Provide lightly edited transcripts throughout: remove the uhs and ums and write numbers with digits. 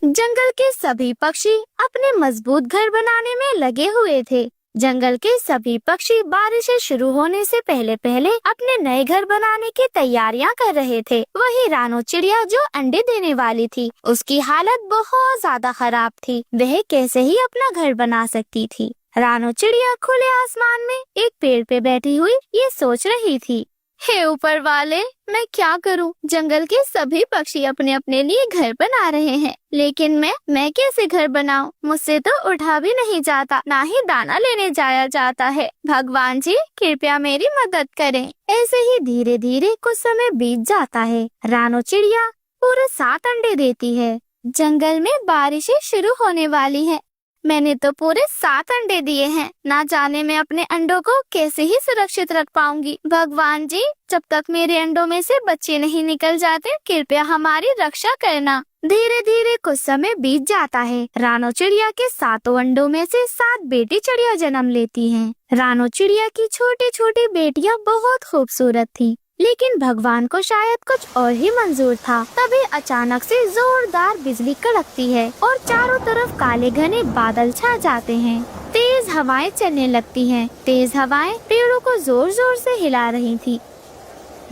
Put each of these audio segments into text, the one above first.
जंगल के सभी पक्षी अपने मजबूत घर बनाने में लगे हुए थे। जंगल के सभी पक्षी बारिश शुरू होने से पहले पहले अपने नए घर बनाने की तैयारियां कर रहे थे। वही रानो चिड़िया जो अंडे देने वाली थी, उसकी हालत बहुत ज्यादा खराब थी। वह कैसे ही अपना घर बना सकती थी। रानो चिड़िया खुले आसमान में एक पेड़ पे बैठी हुई ये सोच रही थी, हे ऊपर वाले, मैं क्या करूं? जंगल के सभी पक्षी अपने अपने लिए घर बना रहे हैं, लेकिन मैं कैसे घर बनाऊं? मुझसे तो उठा भी नहीं जाता, ना ही दाना लेने जाया जाता है। भगवान जी कृपया मेरी मदद करें। ऐसे ही धीरे धीरे कुछ समय बीत जाता है। रानो चिड़िया पूरे 7 अंडे देती है। जंगल में बारिशें शुरू होने वाली है। मैंने तो पूरे 7 अंडे दिए हैं। ना जाने मैं अपने अंडों को कैसे ही सुरक्षित रख पाऊंगी। भगवान जी, जब तक मेरे अंडों में से बच्चे नहीं निकल जाते, कृपया हमारी रक्षा करना। धीरे धीरे कुछ समय बीत जाता है। रानो चिड़िया के 7 अंडों में से 7 बेटी चिड़िया जन्म लेती हैं। रानो चिड़िया की छोटी छोटी बेटियां बहुत खूबसूरत थी, लेकिन भगवान को शायद कुछ और ही मंजूर था। तभी अचानक से जोरदार बिजली कड़कती है और चारों तरफ काले घने बादल छा जाते हैं। तेज हवाएं चलने लगती हैं। तेज हवाएं पेड़ों को जोर जोर से हिला रही थी।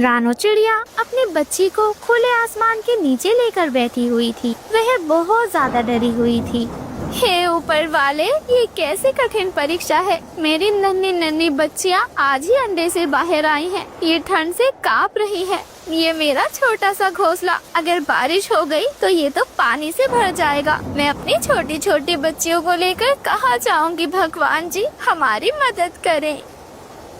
रानो चिड़िया अपनी बच्ची को खुले आसमान के नीचे लेकर बैठी हुई थी। वह बहुत ज्यादा डरी हुई थी। हे ऊपर वाले, ये कैसी कठिन परीक्षा है। मेरी नन्ही नन्ही बच्चियां आज ही अंडे से बाहर आई हैं। ये ठंड से कांप रही है। ये मेरा छोटा सा घोंसला, अगर बारिश हो गई तो ये तो पानी से भर जाएगा। मैं अपनी छोटी छोटी बच्चियों को लेकर कहाँ जाऊंगी? भगवान जी हमारी मदद करें।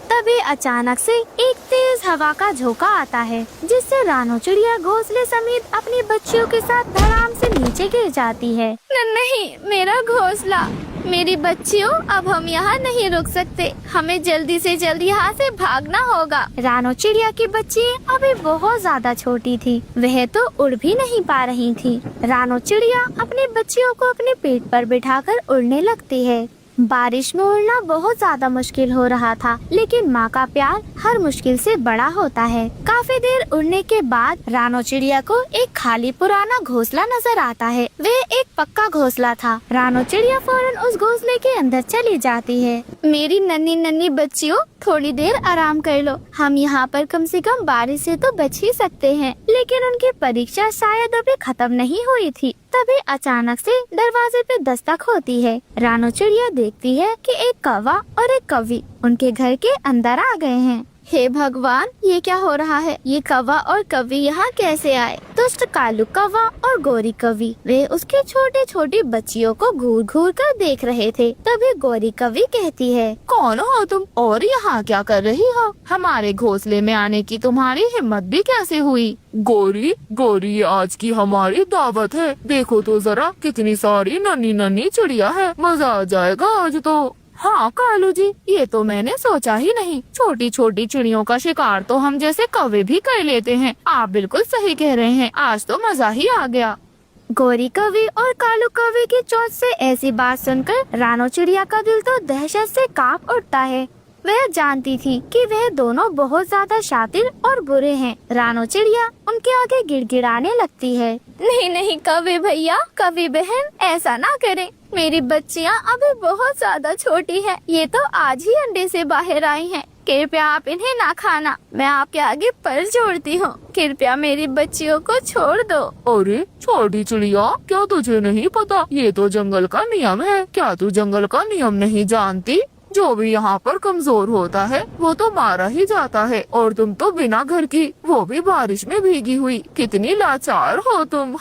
तभी अचानक से एक तेज हवा का झोंका आता है, जिससे रानो चिड़िया घोंसले समेत अपनी बच्चियों के साथ धड़ाम से नीचे गिर जाती है। नहीं, मेरा घोंसला, मेरी बच्चियों, अब हम यहाँ नहीं रुक सकते। हमें जल्दी से जल्दी यहाँ से भागना होगा। रानो चिड़िया की बच्ची अभी बहुत ज्यादा छोटी थी। वह तो उड़ भी नहीं पा रही थी। रानो चिड़िया अपनी बच्चियों को अपने पेट पर बिठाकर उड़ने लगती है। बारिश में उड़ना बहुत ज्यादा मुश्किल हो रहा था, लेकिन माँ का प्यार हर मुश्किल से बड़ा होता है। काफी देर उड़ने के बाद रानो चिड़िया को एक खाली पुराना घोंसला नजर आता है। वह एक पक्का घोंसला था। रानो चिड़िया फौरन उस घोंसले के अंदर चली जाती है। मेरी नन्ही नन्ही बच्चियों, थोड़ी देर आराम कर लो। हम यहाँ पर कम से कम बारिश से तो बच ही सकते हैं। लेकिन उनकी परीक्षा शायद अभी खत्म नहीं हुई थी। तभी अचानक से दरवाजे पे दस्तक होती है। रानो चिड़िया देखती है कि एक कौवा और एक कौवी उनके घर के अंदर आ गए हैं। हे भगवान, ये क्या हो रहा है? ये कौवा और कौवी यहाँ कैसे आए? दुष्ट कालू कौवा और गोरी कौवी वे उसके छोटे छोटी बच्चियों को घूर घूर कर देख रहे थे। तभी गोरी कौवी कहती है, कौन हो तुम और यहाँ क्या कर रही हो? हमारे घोंसले में आने की तुम्हारी हिम्मत भी कैसे हुई? गोरी, आज की हमारी दावत है। देखो तो जरा कितनी सारी नन्ही नन्ही चिड़िया है। मजा आ जाएगा आज तो। हाँ कालू जी, ये तो मैंने सोचा ही नहीं। छोटी छोटी चिड़ियों का शिकार तो हम जैसे कौवे भी कर लेते हैं। आप बिल्कुल सही कह रहे हैं। आज तो मजा ही आ गया। गोरी कौवी और कालू कौवे की चोंच से ऐसी बात सुनकर रानो चिड़िया का दिल तो दहशत से कांप उठता है। वह जानती थी कि वह दोनों बहुत ज्यादा शातिर और बुरे हैं। रानो चिड़िया उनके आगे गिड़गिड़ाने लगती है, नहीं कौवे भैया, कौवी बहन, ऐसा ना करें। मेरी बच्चियाँ अभी बहुत ज्यादा छोटी हैं। ये तो आज ही अंडे से बाहर आई हैं। कृपया आप इन्हें ना खाना। मैं आपके आगे पर जोड़ती हूँ। कृपया मेरी बच्चियों को छोड़ दो। अरे छोटी चिड़िया, क्या तुझे नहीं पता? ये तो जंगल का नियम है। क्या तू जंगल का नियम नहीं जानती? जो भी यहाँ पर कमजोर होता है वो तो मारा ही जाता है। और तुम तो बिना घर की, वो भी बारिश में भीगी हुई, कितनी लाचार हो तुम।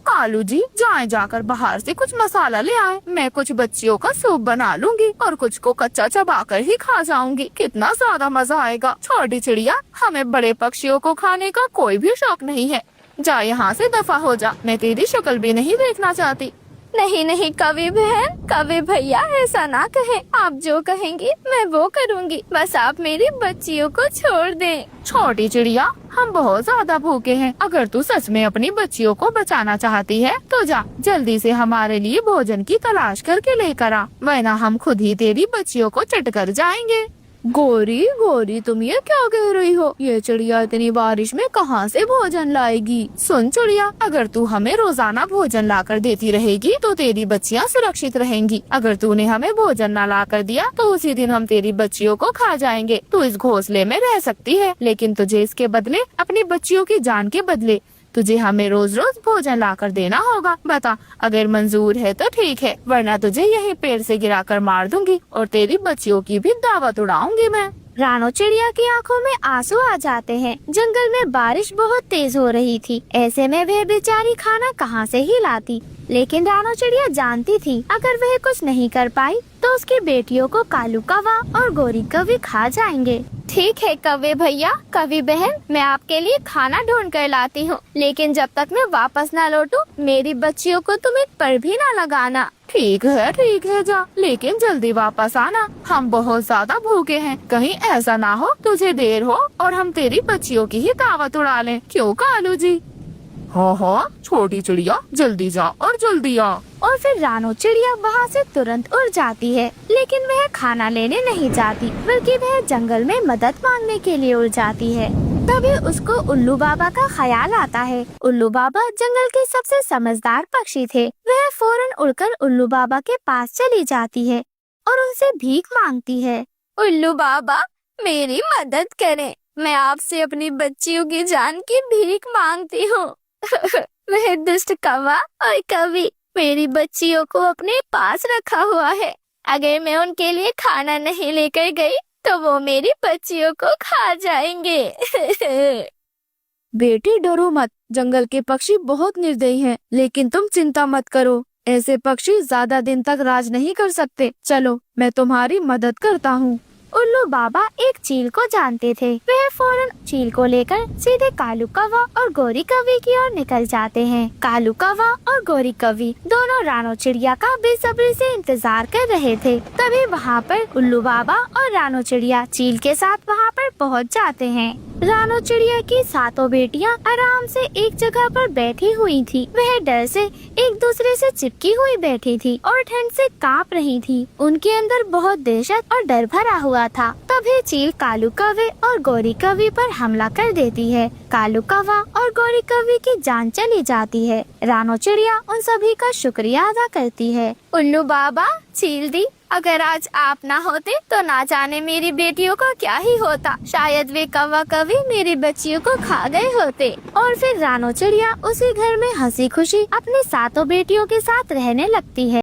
कालू जी, जाकर बाहर से कुछ मसाला ले आए। मैं कुछ बच्चियों का सूप बना लूंगी और कुछ को कच्चा चबाकर ही खा जाऊंगी। कितना ज्यादा मजा आएगा। छोटी चिड़िया, हमें बड़े पक्षियों को खाने का कोई भी शौक नहीं है। जा यहाँ से दफा हो जा। मैं तेरी शक्ल भी नहीं देखना चाहती। नहीं कौवी बहन, कौवे भैया, ऐसा ना कहें। आप जो कहेंगी मैं वो करूँगी। बस आप मेरी बच्चियों को छोड़ दें। छोटी चिड़िया, हम बहुत ज्यादा भूखे हैं। अगर तू सच में अपनी बच्चियों को बचाना चाहती है तो जा जल्दी से हमारे लिए भोजन की तलाश करके लेकर आ, वरना हम खुद ही तेरी बच्चियों को चट कर जाएंगे। गोरी गोरी, तुम ये क्या कह रही हो? ये चिड़िया इतनी बारिश में कहाँ से भोजन लाएगी? सुन चिड़िया, अगर तू हमें रोजाना भोजन लाकर देती रहेगी तो तेरी बच्चियाँ सुरक्षित रहेंगी। अगर तूने हमें भोजन न लाकर दिया तो उसी दिन हम तेरी बच्चियों को खा जाएंगे। तू इस घोंसले में रह सकती है, लेकिन तुझे इसके बदले, अपनी बच्चियों की जान के बदले, तुझे हमें रोज रोज भोजन लाकर देना होगा। बता, अगर मंजूर है तो ठीक है, वरना तुझे यही पेड़ से गिराकर मार दूंगी और तेरी बच्चियों की भी दावत उड़ाऊंगी मैं। रानो चिड़िया की आंखों में आंसू आ जाते हैं। जंगल में बारिश बहुत तेज हो रही थी। ऐसे में वह बेचारी खाना कहाँ से ही लाती। लेकिन रानो चिड़िया जानती थी अगर वह कुछ नहीं कर पाई तो उसकी बेटियों को कालू कौवा और गोरी कौवी खा जाएंगे। ठीक है कौवे भैया, कौवी बहन, मैं आपके लिए खाना ढूंढ कर लाती हूँ, लेकिन जब तक मैं वापस ना लौटूं मेरी बच्चियों को तुम एक पर भी ना लगाना। ठीक है जा, लेकिन जल्दी वापस आना, हम बहुत ज्यादा भूखे हैं। कहीं ऐसा ना हो तुझे देर हो और हम तेरी बच्चियों की ही दावत उड़ा लें। क्यों कालू जी? हाँ, छोटी चिड़िया जल्दी जा और जल्दी आ। और फिर रानो चिड़िया वहाँ से तुरंत उड़ जाती है, लेकिन वह खाना लेने नहीं जाती, बल्कि वह जंगल में मदद मांगने के लिए उड़ जाती है। तभी उसको उल्लू बाबा का ख्याल आता है। उल्लू बाबा जंगल के सबसे समझदार पक्षी थे। वह फौरन उड़कर उल्लू बाबा के पास चली जाती है और उनसे भीख मांगती है। उल्लू बाबा, मेरी मदद करें, मैं आपसे अपनी बच्चियों की जान की भीख मांगती हूँ। वह दुष्ट कौवा और कौवी मेरी बच्चियों को अपने पास रखा हुआ है। अगर मैं उनके लिए खाना नहीं लेकर गई तो वो मेरी बच्चियों को खा जाएंगे। बेटी डरो मत, जंगल के पक्षी बहुत निर्दयी हैं, लेकिन तुम चिंता मत करो, ऐसे पक्षी ज्यादा दिन तक राज नहीं कर सकते। चलो मैं तुम्हारी मदद करता हूँ। उल्लू बाबा एक चील को जानते थे। वह फौरन चील को लेकर सीधे कालू कौवा और गोरी कौवी की ओर निकल जाते हैं। कालू कौवा और गोरी कौवी दोनों रानो चिड़िया का बेसब्री से इंतजार कर रहे थे। तभी वहाँ पर उल्लू बाबा और रानो चिड़िया चील के साथ वहाँ पर पहुँच जाते हैं। रानो चिड़िया की सातों बेटियाँ आराम से एक जगह पर बैठी हुई थी। वह डर से एक दूसरे से चिपकी हुई बैठी थी और ठंड से कांप रही थी। उनके अंदर बहुत दहशत और डर भरा हुआ था। तभी चील कालू कौवे और गोरी कौवी पर हमला कर देती है। कालू कौवा और गोरी कौवी की जान चली जाती है। रानो चिड़िया उन सभी का शुक्रिया अदा करती है। उल्लू बाबा, चील दी, अगर आज आप ना होते तो ना जाने मेरी बेटियों को क्या ही होता। शायद वे कौवा कौवी मेरी बच्चियों को खा गए होते। और फिर रानो चिड़िया उसी घर में हंसी खुशी अपनी सातों बेटियों के साथ रहने लगती है।